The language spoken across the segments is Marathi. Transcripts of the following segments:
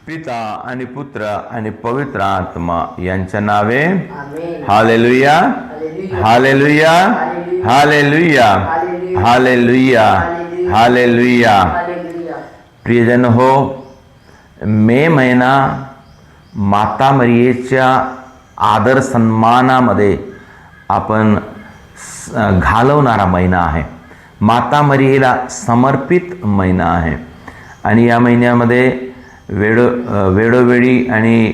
पिता आणि पुत्र आणि पवित्र आत्मा यांच्या नावे. Hallelujah, hallelujah, hallelujah, hallelujah, hallelujah. प्रियजन हो, मे महिना माता मरियेच्या आदर सन्मानामध्ये आपण घालवणारा महिना आहे. माता मरियेला समर्पित महिना आहे आणि या महिन्यामध्ये वेळोवेळी आणि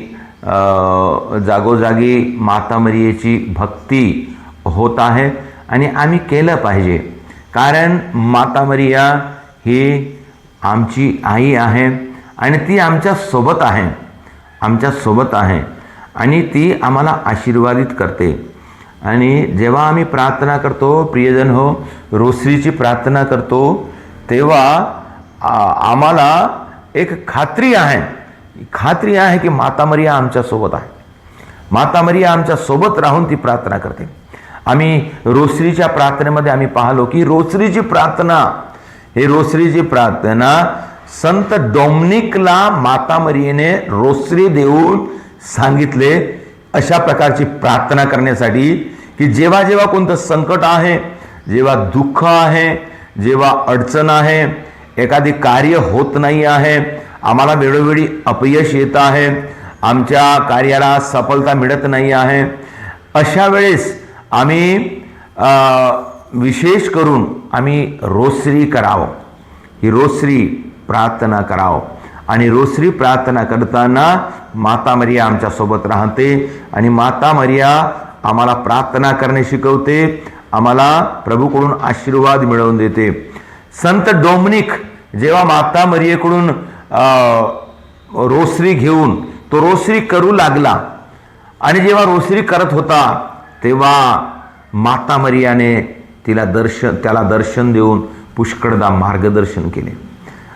जागोजागी माता मरियेची भक्ती होत आहे आणि आम्ही केलं पाहिजे. कारण माता मरिया ही आमची आई आहे आणि ती आमच्यासोबत आहे, आमच्यासोबत आहे आणि ती आम्हाला आशीर्वादित करते. आणि जेव्हा आम्ही प्रार्थना करतो, प्रियजन हो, रोसरीची प्रार्थना करतो, तेव्हा आम्हाला एक खात्री आहे की माता मरिया आमच्यासोबत आहे. माता मरिया आमच्यासोबत राहून ती प्रार्थना करते. आम्ही रोसरीच्या प्रार्थनेमध्ये आम्ही पाहलो की रोसरीची प्रार्थना संत डोमिनिकला माता मरियेने रोसरी देऊन सांगितले अशा प्रकारची प्रार्थना करण्यासाठी की जेव्हा जेव्हा कोणतं संकट आहे, जेव्हा दुःख आहे, जेव्हा अडचण आहे, एखादी कार्य होत नाही आहे, आम्हाला वेळोवेळी अपयश येत आहे, आमच्या कार्याला सफलता मिळत नाही आहे, अशा वेळेस आम्ही विशेष करून आम्ही रोसरी करावं, ही रोसरी प्रार्थना करावं. आणि रोसरी प्रार्थना करताना माता मरिया आमच्यासोबत राहते आणि माता मरिया आम्हाला प्रार्थना करणे शिकवते, आम्हाला प्रभूकडून आशीर्वाद मिळवून देते. संत डोमिनिक जेव्हा माता मरियेकडून रोसरी घेऊन तो रोसरी करू लागला आणि जेव्हा रोसरी करत होता तेव्हा माता मरियाने त्याला दर्शन देऊन पुष्कळदा मार्गदर्शन केले.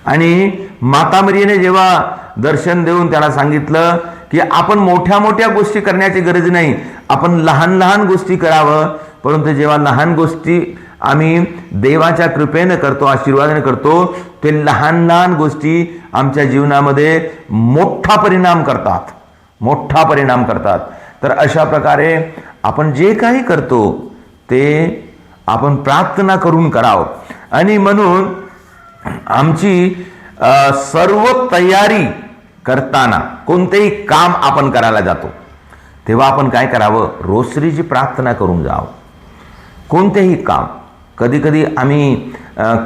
आणि माता मरियेने जेव्हा दर्शन देऊन त्याला सांगितलं की आपण मोठ्या मोठ्या गोष्टी करण्याची गरज नाही, आपण लहान लहान गोष्टी करावं. परंतु जेव्हा लहान गोष्टी आम्ही देवाच्या कृपेने करतो, आशीर्वादाने करतो, ते लहान लहान गोष्टी आमच्या जीवनामध्ये मोठा परिणाम करतात. तर अशा प्रकारे आपण जे काही करतो ते आपण प्रार्थना करून करावं. आणि म्हणून आमची सर्व तयारी करताना कोणतेही काम आपण करायला जातो तेव्हा आपण काय करावं, रोसरीची प्रार्थना करून जावं. कोणतेही काम, कधी कधी आम्ही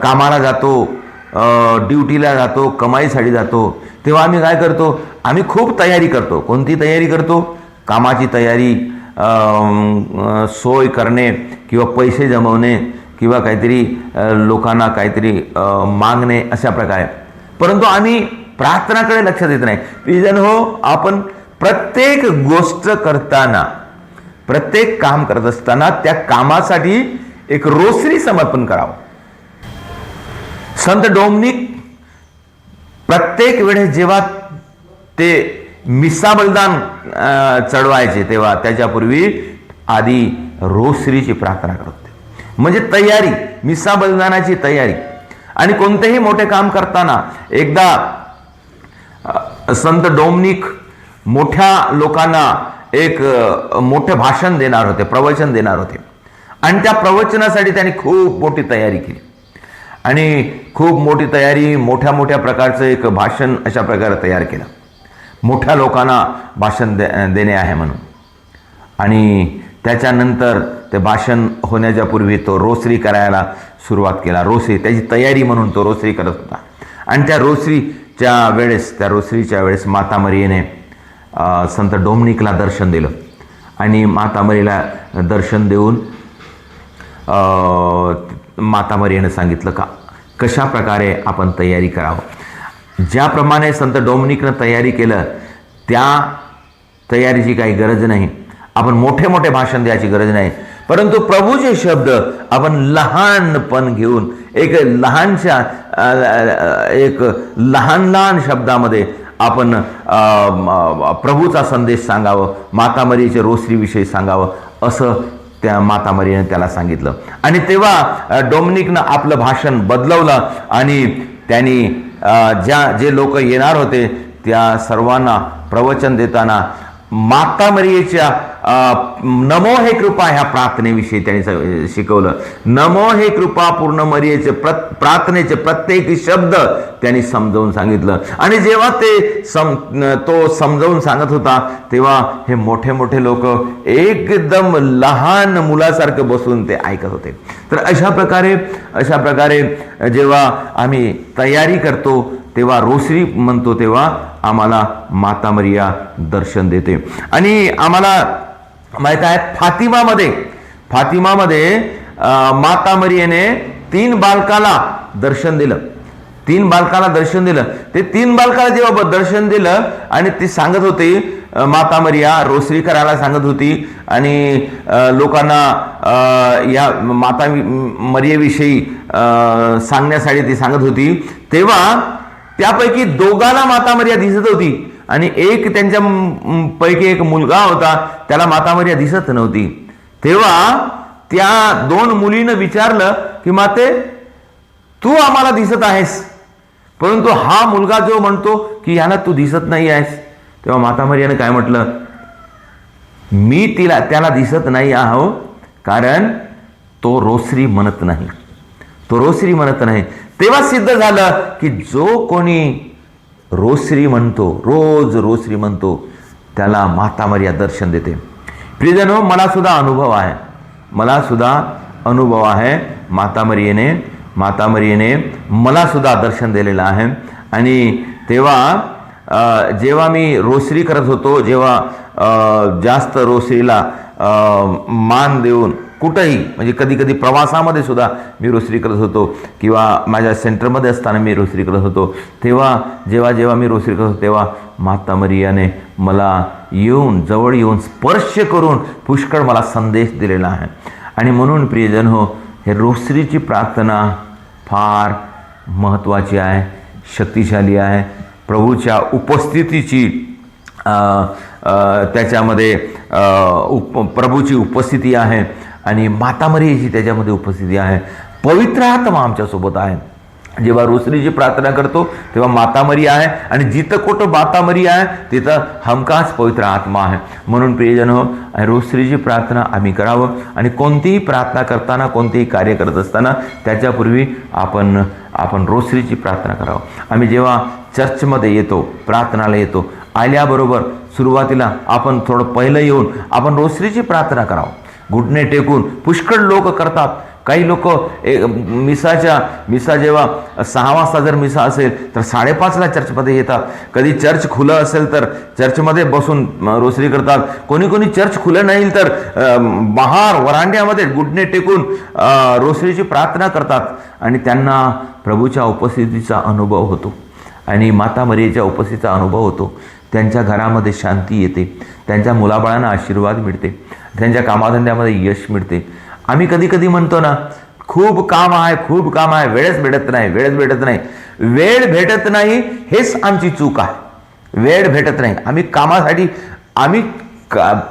कामाला जातो, ड्युटीला जातो, कमाईसाठी जातो, तेव्हा आम्ही काय करतो, आम्ही खूप तयारी करतो. कोणती तयारी करतो, कामाची तयारी, सोय करणे किंवा पैसे जमवणे किंवा काहीतरी लोकांना काहीतरी मागणे, अशा प्रकारे. परंतु आम्ही प्रार्थनाकडे लक्ष देत नाही. प्रियजन हो, आपण प्रत्येक गोष्ट करताना, प्रत्येक काम करत असताना त्या कामासाठी एक रोसरी समर्पण करावं. संत डोमिनिक प्रत्येक वेळेस जेव्हा ते मिसा बलिदान चढवायचे तेव्हा त्याच्यापूर्वी आधी रोसरीची प्रार्थना करत होते. म्हणजे तयारी, मिसा बलिदानाची तयारी. आणि कोणतेही मोठे काम करताना एकदा संत डोमिनिक मोठ्या लोकांना एक मोठे भाषण देणार होते, प्रवचन देणार होते. आणि त्या प्रवचनासाठी त्यांनी खूप मोठी तयारी केली आणि खूप मोठी तयारी, मोठ्या मोठ्या प्रकारचं एक भाषण अशा प्रकारे तयार केलं, मोठ्या लोकांना भाषण देणे आहे म्हणून. आणि त्याच्यानंतर ते भाषण होण्याच्या पूर्वी तो रोसरी करायला सुरुवात केला. रोसरी त्याची तयारी म्हणून तो रोसरी करत होता. आणि त्या रोसरीच्या वेळेस माता मरियेने संत डोमिनिकला दर्शन दिलं आणि माता मरियेला दर्शन देऊन माता मरियेने सांगितलं कशा प्रकारे आपण तयारी करावं. ज्याप्रमाणे संत डोमिनिकनं तयारी केलं त्या तयारीची काही गरज नाही, आपण मोठे मोठे भाषण द्यायची गरज नाही, परंतु प्रभूचे शब्द आपण लहानपण घेऊन एक लहान शब्दामध्ये आपण प्रभूचा संदेश सांगावं, माता मरियेच्या रोसरीविषयी सांगावं, असं त्या माता मरियेने त्याला सांगितलं. आणि तेव्हा डोमिनिकनं आपलं भाषण बदलवलं आणि त्यांनी जे लोक येणार होते त्या सर्वांना प्रवचन देताना माता मरियेच्या नमो हे कृपा ह्या प्रार्थनेविषयी त्यांनी शिकवलं. नमो हे कृपा पूर्ण मरियेचे प्रार्थनेचे प्रत्येक शब्द त्यांनी समजावून सांगितलं. आणि जेव्हा ते तो समजावून सांगत होता तेव्हा हे मोठे मोठे लोक एकदम लहान मुलासारखं बसून ते ऐकत होते. तर अशा प्रकारे जेव्हा आम्ही तयारी करतो तेव्हा रोसरी म्हणतो तेव्हा आम्हाला माता मरिया दर्शन देते. आणि आम्हाला माहित आहे फातिमामध्ये माता मरियेने 3 बालकाला दर्शन दिलं. 3 बालकाला दर्शन दिलं. ते 3 बालकाला जेव्हा दर्शन दिलं आणि ती सांगत होती, माता मरिया रोसरी करायला सांगत होती आणि लोकांना या माता मरियेविषयी सांगण्यासाठी ती सांगत होती, तेव्हा त्यापैकी 2 माता मरिया दिसत होती आणि त्यांच्या पैकी एक मुलगा होता, त्याला माता मरिया दिसत नव्हती. तेव्हा त्या 2 मुलीनं विचारलं की माते, तू आम्हाला दिसत आहेस, परंतु हा मुलगा जो म्हणतो की याला तू दिसत नाही आहेस. तेव्हा माता मरियाने काय म्हटलं, मी त्याला दिसत नाही आहो, कारण तो रोसरी म्हणत नाही. तेव्हा सिद्ध झालं की जो कोणी रोसरी म्हणतो, रोज रोसरी म्हणतो, त्याला माता मरिया दर्शन देते. प्रियजनो, मला सुद्धा अनुभव आहे. माता मरियेने मला सुद्धा दर्शन दिलेलं आहे. आणि तेव्हा जेव्हा मी रोसरी करत होतो, जेव्हा जास्त रोसरीला मान देऊन कुठंही, म्हणजे कधी कधी प्रवासामध्ये सुद्धा मी रोसरी करत होतो किंवा माझ्या सेंटरमध्ये असताना मी रोसरी करत होतो, तेव्हा जेव्हा मी रोसरी करत होतो तेव्हा माता मरियाने मला जवळ येऊन स्पर्श करून पुष्कळ मला संदेश दिलेला आहे. आणि म्हणून प्रियजन हो, हे रोसरीची प्रार्थना फार महत्त्वाची आहे, शक्तिशाली आहे. प्रभूच्या उपस्थितीची त्याच्यामध्ये प्रभूची उपस्थिती आहे आणि माता मरियेची त्याच्यामध्ये उपस्थिती आहे. पवित्र आत्मा आमच्यासोबत आहे. जेव्हा रोसरीची प्रार्थना करतो तेव्हा माता मरिया आहे आणि जिथं कुठं माता मरिया आहे तिथं हमखास पवित्र आत्मा आहे. म्हणून प्रियजन हो, रोसरीची प्रार्थना आम्ही करावं. आणि कोणतीही प्रार्थना करताना, कोणतेही कार्य करत असताना त्याच्यापूर्वी आपण रोसरीची प्रार्थना करावं. आम्ही जेव्हा चर्चमध्ये येतो, प्रार्थनाला येतो, आल्याबरोबर सुरुवातीला आपण थोडं पहिलं येऊन आपण रोसरीची प्रार्थना करावं. घुटणे टेकून पुष्कळ लोक करतात. काही लोक मिसा जेव्हा 6 वाजता जर मिसा असेल तर 5:30ला चर्चमध्ये येतात. कधी चर्च खुलं असेल तर चर्चमध्ये बसून रोसरी करतात. कोणी चर्च खुलं नाही तर बाहेर वरांड्यामध्ये घुटणे टेकून रोसरीची प्रार्थना करतात. आणि त्यांना प्रभूच्या उपस्थितीचा अनुभव होतो आणि माता मरियेच्या उपस्थितीचा अनुभव होतो. त्यांच्या घरामध्ये शांती येते, त्यांच्या मुलाबाळांना आशीर्वाद मिळते, त्यांच्या कामाधंद्यामध्ये यश मिळते. आम्ही कधी म्हणतो ना, खूप काम आहे, वेळच भेटत नाही. वेळ भेटत नाही हेच आमची चूक आहे. वेळ भेटत नाही. आम्ही कामासाठी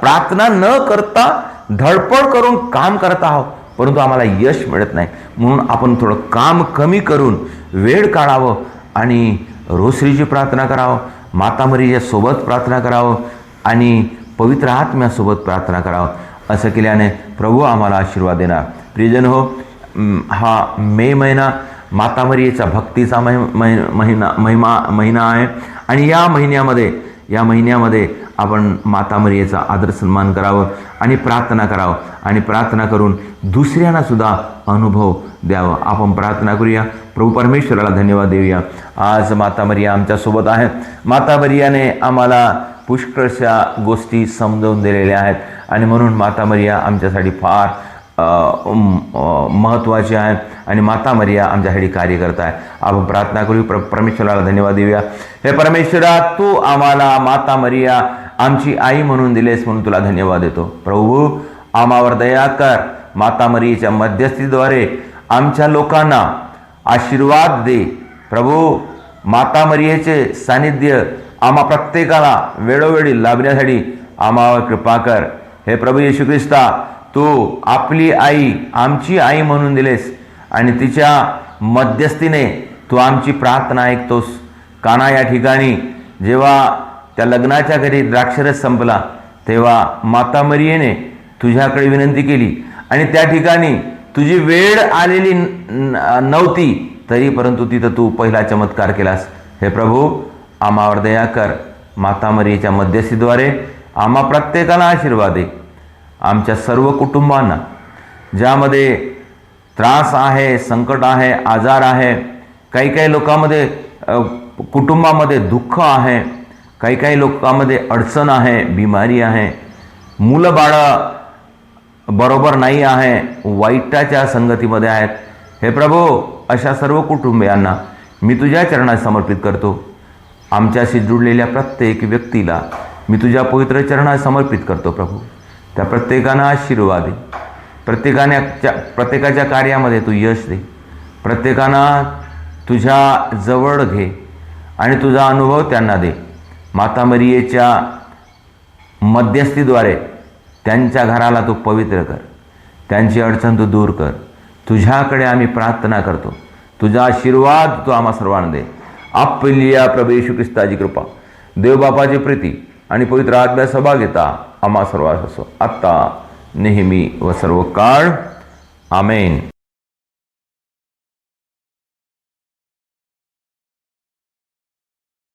प्रार्थना न करता धडपड करून काम करत आहोत, परंतु आम्हाला यश मिळत नाही. म्हणून आपण थोडं काम कमी करून वेळ काढावं आणि रोसरीची प्रार्थना करावं, माता मरियेच्या सोबत प्रार्थना करावं आणि पवित्र आत्म्यासोबत प्रार्थना करावं. असं केल्याने प्रभू आम्हाला आशीर्वाद देणार. प्रियजन हो, हा मे महिना माता मरियेचा भक्तीचा महिना आहे. आणि या महिन्यामध्ये आपण माता मरियेचा आदर सन्मान करावं आणि प्रार्थना करावं आणि प्रार्थना करून दुसऱ्यांना सुद्धा अनुभव द्यावं. आपण प्रार्थना करूया. प्रभू परमेश्वराला धन्यवाद देऊया. आज माता मरिया आमच्यासोबत आहेत. माता मरियाने आम्हाला पुष्कळशा गोष्टी समजावून दिलेल्या आहेत आणि म्हणून माता मरिया आमच्यासाठी फार महत्त्वाची आहे आणि माता मरिया आमच्यासाठी कार्य करत आहे. आपण प्रार्थना करू. परमेश्वराला धन्यवाद देऊया. हे परमेश्वरा, तू आम्हाला माता मरिया आमची आई म्हणून दिलेस म्हणून तुला धन्यवाद देतो. प्रभू, आम्हावर दया कर. माता मरियेच्या मध्यस्थीद्वारे आमच्या लोकांना आशीर्वाद दे. प्रभू, माता मरियेचे सानिध्य आम्हा प्रत्येकाला वेळोवेळी लाभण्यासाठी आम्हावर कृपा कर. हे प्रभू येशू ख्रिस्ता, तू आपली आई आमची आई म्हणून दिलेस आणि तिच्या मध्यस्थीने तू आमची प्रार्थना ऐकतोस. काना या ठिकाणी जेव्हा त्या लग्नाच्या घरी द्राक्षरस संपला तेव्हा माता मरियेने तुझ्याकडे विनंती केली आणि त्या ठिकाणी तुझी वेळ आलेली नव्हती तरी परंतु तिथं तू पहिला चमत्कार केलास. हे प्रभू, आम्हावर दया कर. माता मरियेच्या मध्यस्थीद्वारे आम्हा प्रत्येकाला आशीर्वाद दे. आमच्या सर्व कुटुंबांना ज्यामध्ये त्रास आहे, संकट आहे, आजार आहे, काही काही लोकांमध्ये कुटुंबामध्ये दुःख आहे, काही काही लोकांमध्ये अडचण आहे, बिमारी आहे, मुलं बाळं बरोबर नाही आहे, वाईटाच्या संगतीमध्ये आहेत. हे प्रभू, अशा सर्व कुटुंबियांना मी तुझ्या चरणात समर्पित करतो. आमच्याशी जुडलेल्या प्रत्येक व्यक्तीला मी तुझ्या पवित्र चरणात समर्पित करतो. प्रभू, त्या प्रत्येकांना आशीर्वाद दे. प्रत्येकाच्या कार्यामध्ये तू यश दे. प्रत्येकांना तुझ्या जवळ घे आणि तुझा अनुभव त्यांना दे. माता मरियेच्या मध्यस्थीद्वारे त्यांच्या घराला तू पवित्र कर. त्यांची अडचण तू दूर कर. तुझ्याकडे आम्ही प्रार्थना करतो. तुझा आशीर्वाद तू आम्हा सर्वांना दे. आपल्या प्रभू येशू ख्रिस्ताची कृपा, देव बापाची प्रीती आणि पवित्र आत्म्याचा सहभागिता आम्हा सर्वांस असो, आत्ता, नेहमी व सर्व काळ. आमेन.